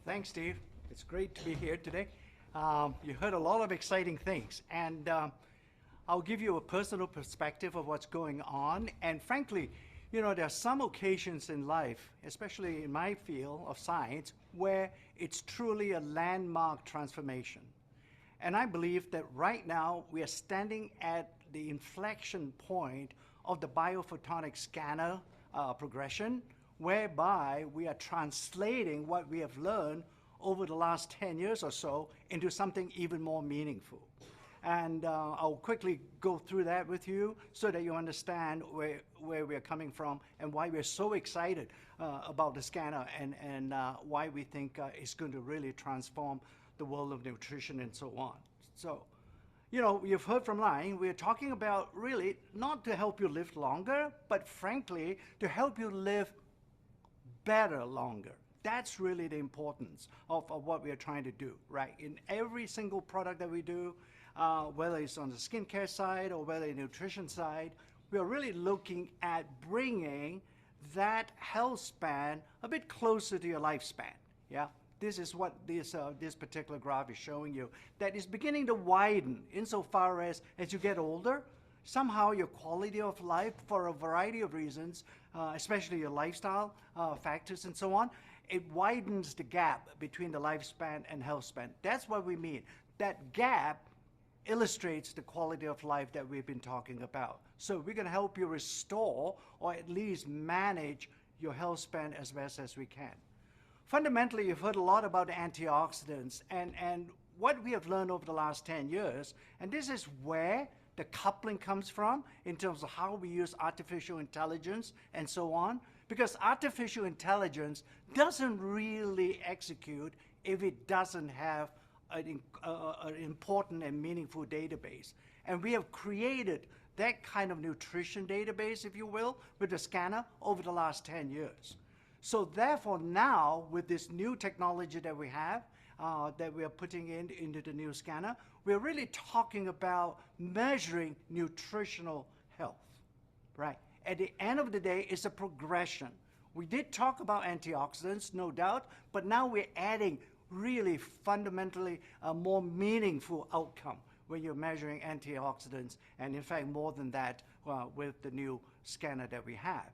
Thanks, Steve. It's great to be here today. You heard a lot of exciting things, and I'll give you a personal perspective of what's going on. And frankly, there are some occasions in life, especially in my field of science, where it's truly a landmark transformation. And I believe that right now we are standing at the inflection point of the biophotonic scanner progression, whereby we are translating what we have learned over the last 10 years or so into something even more meaningful. And I'll quickly go through that with you so that you understand where we're coming from and why we're so excited about the scanner and why we think it's going to really transform the world of nutrition and so on. So, you've heard from Lion, we're talking about really not to help you live longer, but frankly, to help you live better longer. That's really the importance of what we are trying to do, right? In every single product that we do, whether it's on the skincare side or whether the nutrition side, we are really looking at bringing that health span a bit closer to your lifespan, yeah? This is what this particular graph is showing you, that is beginning to widen insofar as you get older, somehow your quality of life, for a variety of reasons, especially your lifestyle factors and so on, it widens the gap between the lifespan and health span. That's what we mean. That gap illustrates the quality of life that we've been talking about. So we're going to help you restore or at least manage your health span as best as we can. Fundamentally, you've heard a lot about antioxidants and what we have learned over the last 10 years, and this is where the coupling comes from in terms of how we use artificial intelligence and so on, because artificial intelligence doesn't really execute if it doesn't have an important and meaningful database. And we have created that kind of nutrition database, if you will, with the scanner over the last 10 years. So therefore now, with this new technology that we have, that we are putting into the new scanner, we're really talking about measuring nutritional health, right? At the end of the day, it's a progression. We did talk about antioxidants, no doubt, but now we're adding really fundamentally a more meaningful outcome when you're measuring antioxidants, and in fact more than that with the new scanner that we have.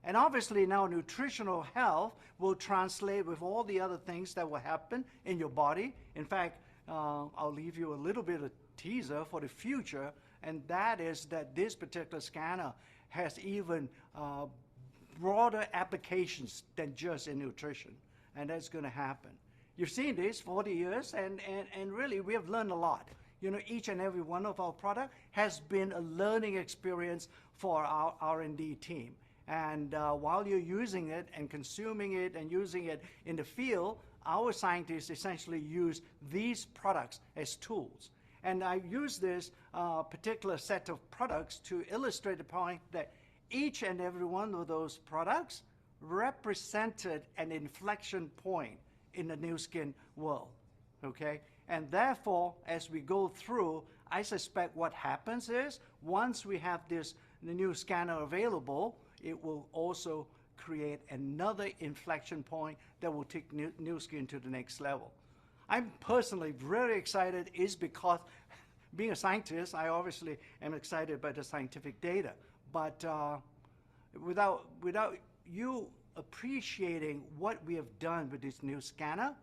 And obviously now nutritional health will translate with all the other things that will happen in your body. In fact, I'll leave you a little bit of teaser for the future, and that is that this particular scanner has even broader applications than just in nutrition, and that's going to happen. You've seen this 40 years, and really we have learned a lot. Each and every one of our products has been a learning experience for our R&D team. And while you're using it and consuming it and using it in the field, our scientists essentially use these products as tools. And I use this particular set of products to illustrate the point that each and every one of those products represented an inflection point in the new skin world, okay? And therefore, as we go through, I suspect what happens is, once we have the new scanner available, it will also create another inflection point that will take new skin to the next level. I'm personally very excited is because being a scientist, I obviously am excited by the scientific data, but without you appreciating what we have done with this new scanner,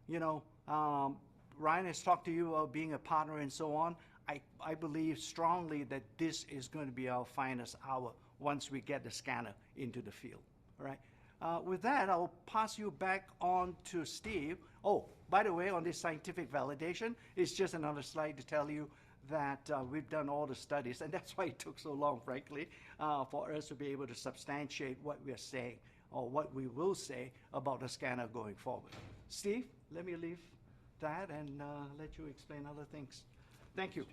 Ryan has talked to you about being a partner and so on. I believe strongly that this is going to be our finest hour once we get the scanner into the field, all right? With that, I'll pass you back on to Steve. Oh, by the way, on this scientific validation, it's just another slide to tell you that we've done all the studies, and that's why it took so long, frankly, for us to be able to substantiate what we are saying or what we will say about the scanner going forward. Steve, let me leave that and let you explain other things. Thank you.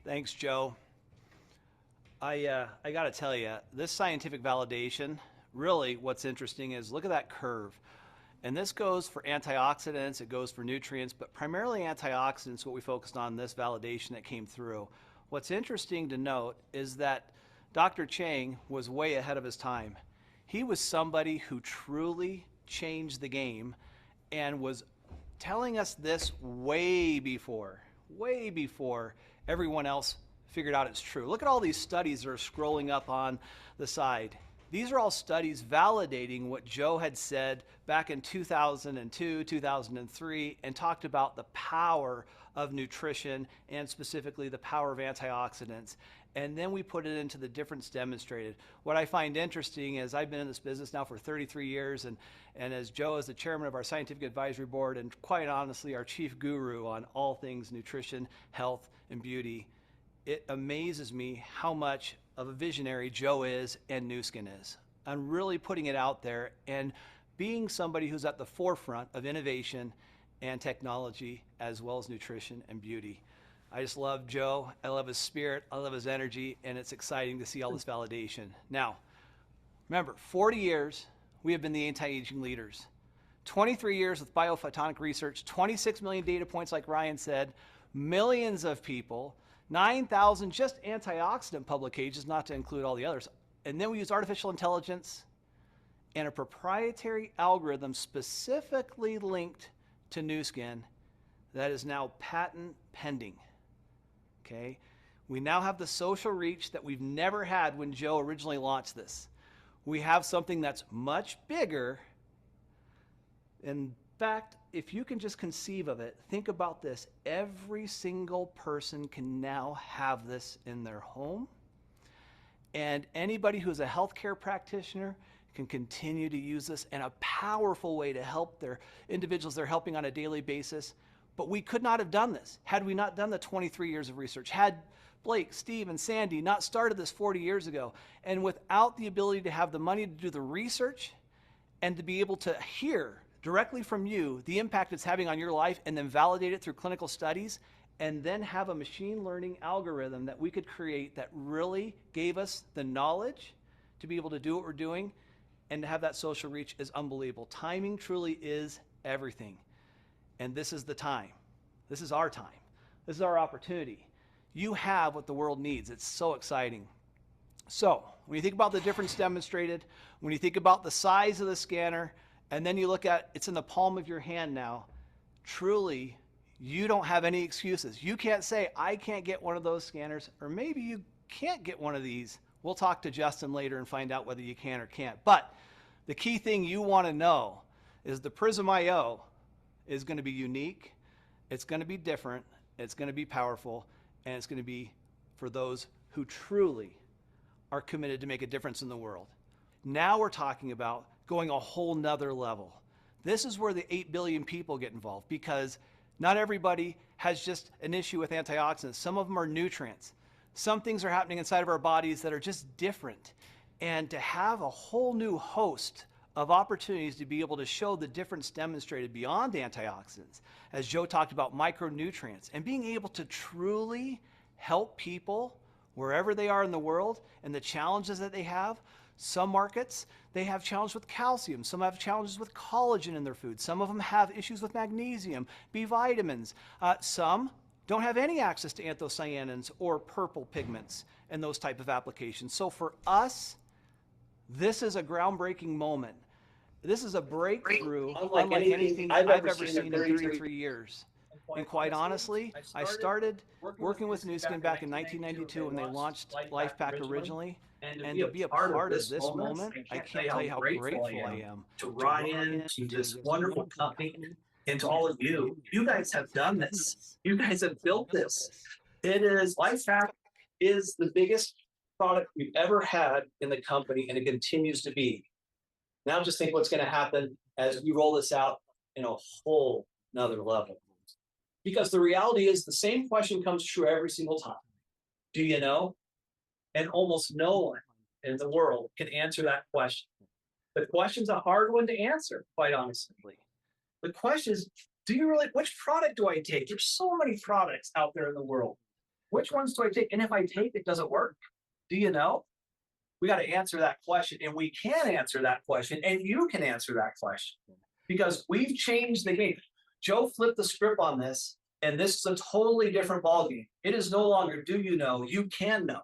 Thanks, Joe. I got to tell you, this scientific validation, really what's interesting is look at that curve. And this goes for antioxidants, it goes for nutrients, but primarily antioxidants, what we focused on, this validation that came through. What's interesting to note is that Dr. Chang was way ahead of his time. He was somebody who truly changed the game and was telling us this way before everyone else figured out it's true. Look at all these studies that are scrolling up on the side. These are all studies validating what Joe had said back in 2002, 2003, and talked about the power of nutrition and specifically the power of antioxidants. And then we put it into the difference demonstrated. What I find interesting is I've been in this business now for 33 years, and as Joe is the chairman of our scientific advisory board and quite honestly our chief guru on all things nutrition, health, and beauty, it amazes me how much of a visionary Joe is and Nu Skin is. I'm really putting it out there and being somebody who's at the forefront of innovation and technology as well as nutrition and beauty. I just love Joe. I love his spirit. I love his energy, and it's exciting to see all this validation. Now, remember, 40 years, we have been the anti-aging leaders. 23 years with biophotonic research, 26 million data points, like Ryan said, millions of people, 9,000 just antioxidant publications, not to include all the others. And then we use artificial intelligence and a proprietary algorithm specifically linked to Nu Skin that is now patent pending. Okay? We now have the social reach that we've never had when Joe originally launched this. We have something that's much bigger. In fact, if you can just conceive of it, think about this. Every single person can now have this in their home. And anybody who's a healthcare practitioner can continue to use this in a powerful way to help their individuals they're helping on a daily basis. But we could not have done this had we not done the 23 years of research, had Blake, Steve, and Sandy not started this 40 years ago. And without the ability to have the money to do the research and to be able to hear directly from you the impact it's having on your life and then validate it through clinical studies and then have a machine learning algorithm that we could create that really gave us the knowledge to be able to do what we're doing and to have that social reach is unbelievable. Timing truly is everything. And this is the time. This is our time. This is our opportunity. You have what the world needs. It's so exciting. So when you think about the difference demonstrated, when you think about the size of the scanner, and then you look at it's in the palm of your hand now, truly, you don't have any excuses. You can't say, I can't get one of those scanners, or maybe you can't get one of these. We'll talk to Justin later and find out whether you can or can't. But the key thing you want to know is the PRYSM IO is going to be unique, it's going to be different, it's going to be powerful, and it's going to be for those who truly are committed to make a difference in the world. Now we're talking about going a whole nother level. This is where the 8 billion people get involved because not everybody has just an issue with antioxidants. Some of them are nutrients. Some things are happening inside of our bodies that are just different. And to have a whole new host of opportunities to be able to show the difference demonstrated beyond antioxidants, as Joe talked about micronutrients, and being able to truly help people wherever they are in the world and the challenges that they have. Some markets, they have challenges with calcium. Some have challenges with collagen in their food. Some of them have issues with magnesium, B vitamins. Some don't have any access to anthocyanins or purple pigments and those type of applications. So for us, this is a groundbreaking moment. This is a breakthrough unlike anything I've ever seen in 33 years. And quite honestly, I started working with Nu Skin back in 1992 when they launched LifePak originally. And to be a part of this moment, I can't tell you how grateful I am to Ryan, to this wonderful company, and to all of you. You guys have done this. You guys have built this. It is, LifePak is the biggest product we've ever had in the company, and it continues to be. Now just think what's going to happen as we roll this out in a whole nother level. Because the reality is the same question comes true every single time. Do you know? And almost no one in the world can answer that question. The question's a hard one to answer, quite honestly. The question is, do you really, which product do I take? There's so many products out there in the world. Which ones do I take? And if I take it, does it work? Do you know? We got to answer that question, and we can answer that question, and you can answer that question because we've changed the game. Joe flipped the script on this, and this is a totally different ballgame. It is no longer do you know, you can know.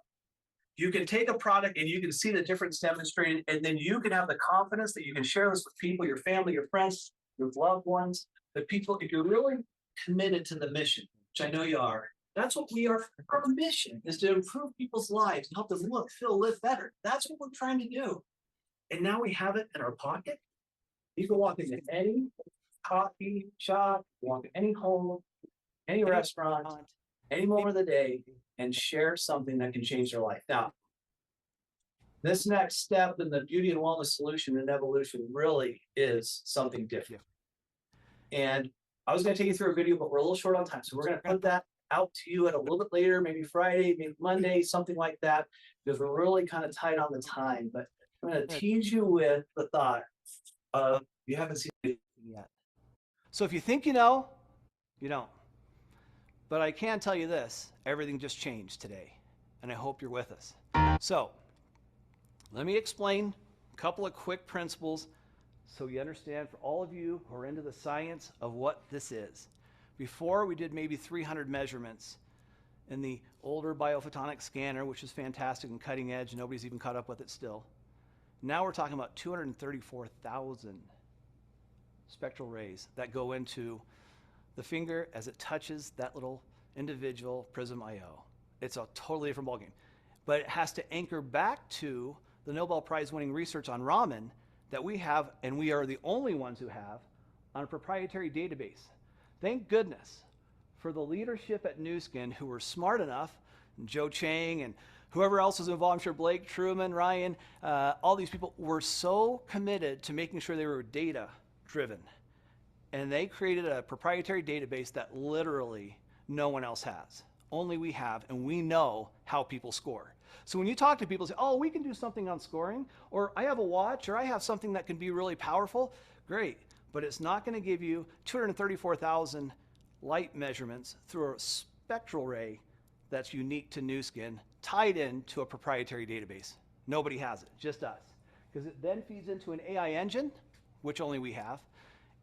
You can take a product and you can see the difference demonstrated, and then you can have the confidence that you can share this with people, your family, your friends, your loved ones, the people, if you're really committed to the mission, which I know you are. That's what we are. Our mission is to improve people's lives and help them look, feel, live better. That's what we're trying to do. And now we have it in our pocket. You can walk into any coffee shop, walk in any home, any restaurant, any moment of the day, and share something that can change their life. Now, this next step in the beauty and wellness solution and evolution really is something different. And I was going to take you through a video, but we're a little short on time. So we're going to put that out to you at a little bit later, maybe Friday, maybe Monday, something like that, because we're really kind of tight on the time. But I'm going to tease you with the thought of you haven't seen it yet. So if you think you know, you don't. But I can tell you this, everything just changed today, and I hope you're with us. So let me explain a couple of quick principles so you understand, for all of you who are into the science of what this is. Before, we did maybe 300 measurements in the older biophotonic scanner, which is fantastic and cutting edge, and nobody's even caught up with it still. Now we're talking about 234,000 spectral rays that go into the finger as it touches that little individual PRYSM IO. It's a totally different ballgame. But it has to anchor back to the Nobel Prize winning research on Raman that we have, and we are the only ones who have, on a proprietary database. Thank goodness for the leadership at Nu Skin who were smart enough, and Joe Chang and whoever else was involved, I'm sure Blake, Truman, Ryan, all these people were so committed to making sure they were data driven. And they created a proprietary database that literally no one else has. Only we have, and we know how people score. So when you talk to people, say, oh, we can do something on scoring, or I have a watch, or I have something that can be really powerful, great. But it's not going to give you 234,000 light measurements through a spectral ray that's unique to Nu Skin, tied into a proprietary database. Nobody has it, just us. Because it then feeds into an AI engine, which only we have,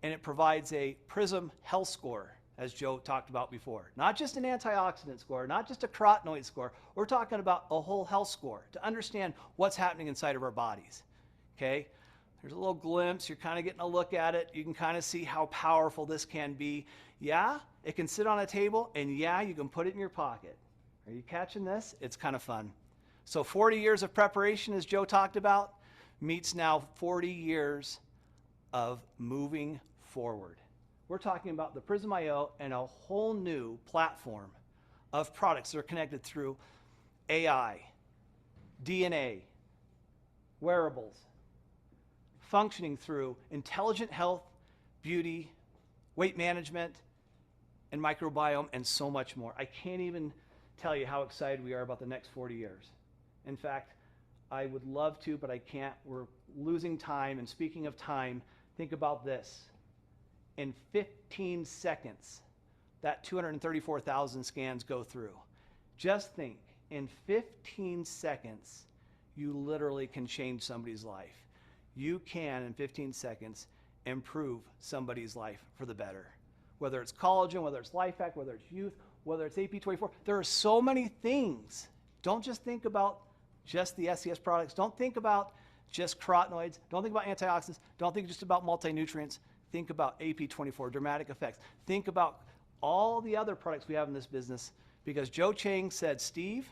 and it provides a PRYSM health score, as Joe talked about before. Not just an antioxidant score, not just a carotenoid score. We're talking about a whole health score to understand what's happening inside of our bodies, okay? There's a little glimpse. You're kind of getting a look at it. You can kind of see how powerful this can be. Yeah, it can sit on a table, and yeah, you can put it in your pocket. Are you catching this? It's kind of fun. So 40 years of preparation, as Joe talked about, meets now 40 years of moving forward. We're talking about the PRYSM IO and a whole new platform of products that are connected through AI, DNA, wearables, functioning through intelligent health, beauty, weight management, and microbiome, and so much more. I can't even tell you how excited we are about the next 40 years. In fact, I would love to, but I can't. We're losing time. And speaking of time, think about this. In 15 seconds, that 234,000 scans go through. Just think, in 15 seconds, you literally can change somebody's life. You can, in 15 seconds, improve somebody's life for the better. Whether it's collagen, whether it's life hack, whether it's youth, whether it's AP24, there are so many things. Don't just think about just the SCS products. Don't think about just carotenoids. Don't think about antioxidants. Don't think just about multi-nutrients. Think about AP24, dramatic effects. Think about all the other products we have in this business, because Joe Chang said, Steve,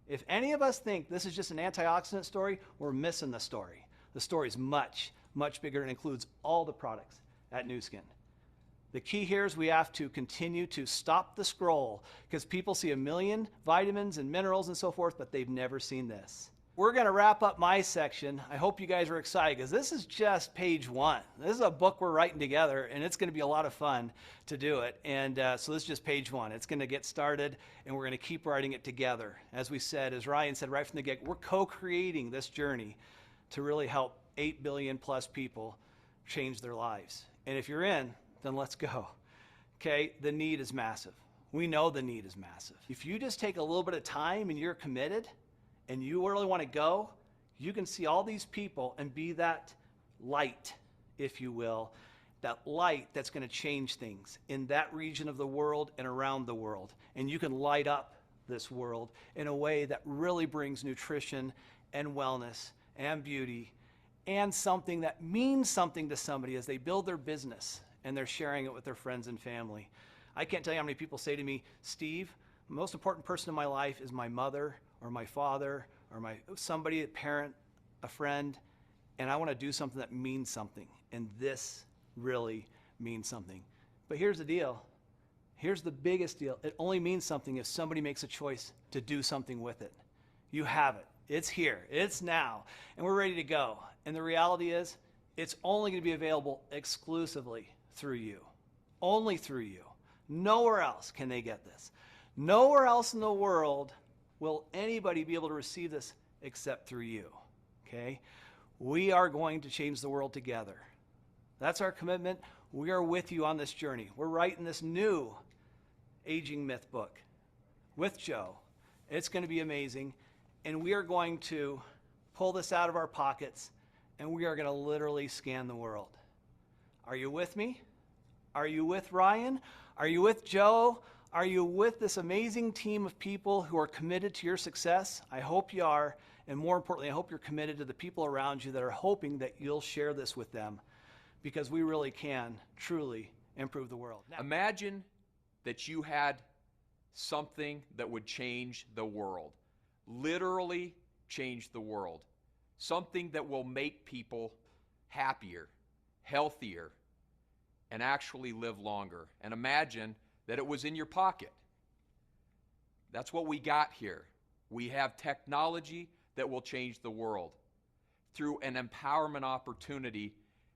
if any of us think this is just an antioxidant story, we're missing the story. The story is much, much bigger and includes all the products at Nu Skin. The key here is we have to continue to stop the scroll, because people see a million vitamins and minerals and so forth, but they've never seen this. We're going to wrap up my section. I hope you guys are excited, because this is just page one. This is a book we're writing together, and it's going to be a lot of fun to do it. And so this is just page one. It's going to get started, and we're going to keep writing it together. As we said, as Ryan said right from the get, we're co-creating this journey to really help 8 billion plus people change their lives. And if you're in, then let's go. Okay, the need is massive. We know the need is massive. If you just take a little bit of time and you're committed, and you really want to go, you can see all these people and be that light, if you will, that light that's going to change things in that region of the world and around the world. And you can light up this world in a way that really brings nutrition and wellness and beauty and something that means something to somebody as they build their business and they're sharing it with their friends and family. I can't tell you how many people say to me, Steve, the most important person in my life is my mother or my father or somebody, a parent, a friend, and I want to do something that means something. And this really means something. But here's the deal. Here's the biggest deal. It only means something if somebody makes a choice to do something with it. You have it. It's here. It's now. And we're ready to go. And the reality is, it's only going to be available exclusively through you. Only through you. Nowhere else can they get this. Nowhere else in the world will anybody be able to receive this except through you. Okay? We are going to change the world together. That's our commitment. We are with you on this journey. We're writing this new Aging Myth book with Joe. It's going to be amazing. And we are going to pull this out of our pockets and we are going to literally scan the world. Are you with me? Are you with Ryan? Are you with Joe? Are you with this amazing team of people who are committed to your success? I hope you are. And more importantly, I hope you're committed to the people around you that are hoping that you'll share this with them, because we really can truly improve the world. Now, imagine that you had something that would change the world, literally change the world, something that will make people happier, healthier, and actually live longer. And imagine that it was in your pocket. That's what we got here. We have technology that will change the world through an empowerment opportunity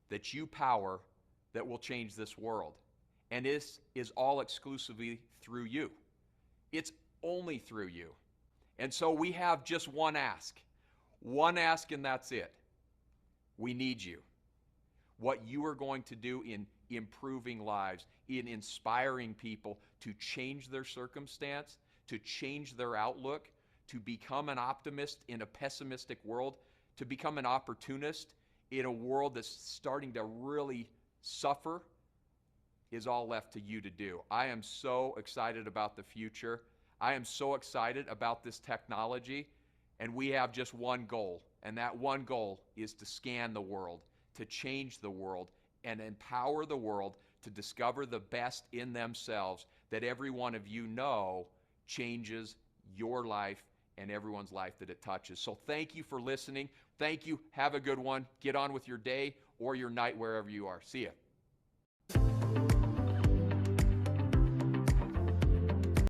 that you power that will change this world. And this is all exclusively through you. It's only through you. And so we have just one ask and that's it. We need you. What you are going to do in improving lives, in inspiring people to change their circumstance, to change their outlook, to become an optimist in a pessimistic world, to become an opportunist in a world that's starting to really suffer, is all left to you to do. I am so excited about the future. I am so excited about this technology, and we have just one goal, and that one goal is to scan the world, to change the world, and empower the world to discover the best in themselves that every one of you know changes your life and everyone's life that it touches. So thank you for listening. Thank you. Have a good one. Get on with your day or your night wherever you are. See ya.